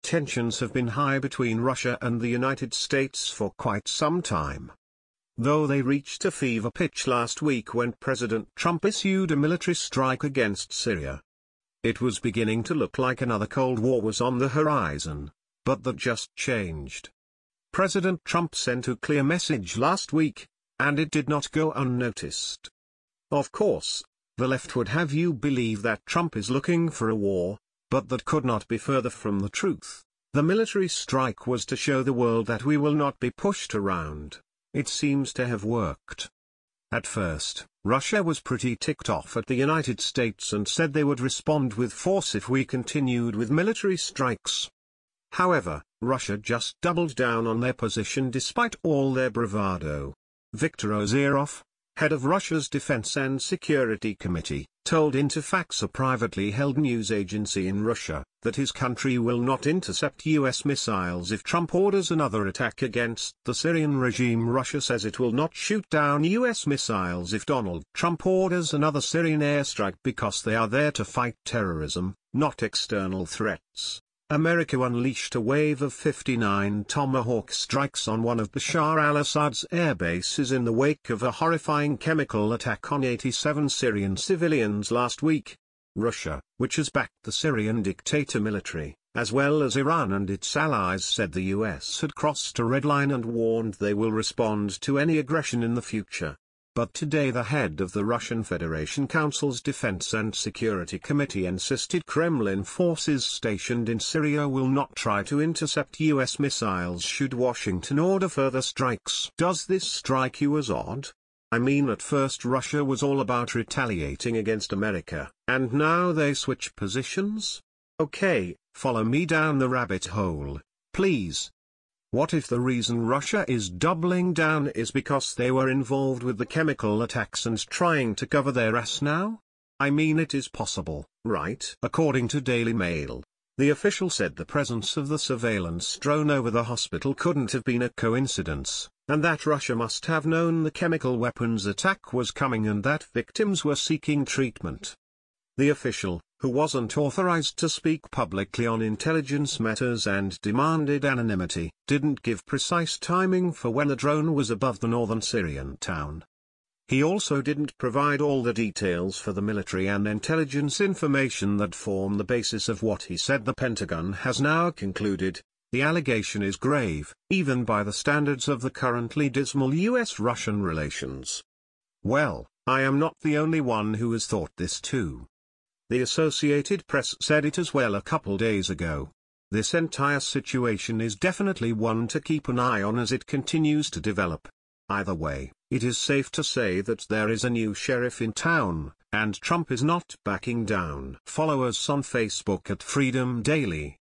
tensions have been high between Russia and the United States for quite some time. Though they reached a fever pitch last week when President Trump issued a military strike against Syria. It was beginning to look like another Cold War was on the horizon, but that just changed. President Trump sent a clear message last week, and it did not go unnoticed. Of course, the left would have you believe that Trump is looking for a war, but that could not be further from the truth. The military strike was to show the world that we will not be pushed around. It seems to have worked. At first, Russia was pretty ticked off at the United States and said they would respond with force if we continued with military strikes. However, Russia just doubled down on their position despite all their bravado. Viktor Ozerov, head of Russia's Defense and Security Committee, told Interfax, a privately held news agency in Russia, that his country will not intercept U.S. missiles if Trump orders another attack against the Syrian regime. Russia says it will not shoot down U.S. missiles if Donald Trump orders another Syrian airstrike because they are there to fight terrorism, not external threats. America unleashed a wave of 59 Tomahawk strikes on one of Bashar al-Assad's air bases in the wake of a horrifying chemical attack on 87 Syrian civilians last week. Russia, which has backed the Syrian dictator military, as well as Iran and its allies, said the US had crossed a red line and warned they will respond to any aggression in the future. But today the head of the Russian Federation Council's Defense and Security Committee insisted Kremlin forces stationed in Syria will not try to intercept U.S. missiles should Washington order further strikes. Does this strike you as odd? I mean, at first Russia was all about retaliating against America, and now they switch positions? Okay, follow me down the rabbit hole, please. What if the reason Russia is doubling down is because they were involved with the chemical attacks and trying to cover their ass now? I mean, it is possible, right? According to Daily Mail, the official said the presence of the surveillance drone over the hospital couldn't have been a coincidence, and that Russia must have known the chemical weapons attack was coming and that victims were seeking treatment. The official, who wasn't authorized to speak publicly on intelligence matters and demanded anonymity, didn't give precise timing for when the drone was above the northern Syrian town. He also didn't provide all the details for the military and intelligence information that form the basis of what he said. The Pentagon has now concluded, the allegation is grave, even by the standards of the currently dismal US-Russian relations. Well, I am not the only one who has thought this too. The Associated Press said it as well a couple days ago. This entire situation is definitely one to keep an eye on as it continues to develop. Either way, it is safe to say that there is a new sheriff in town, and Trump is not backing down. Follow us on Facebook at Freedom Daily.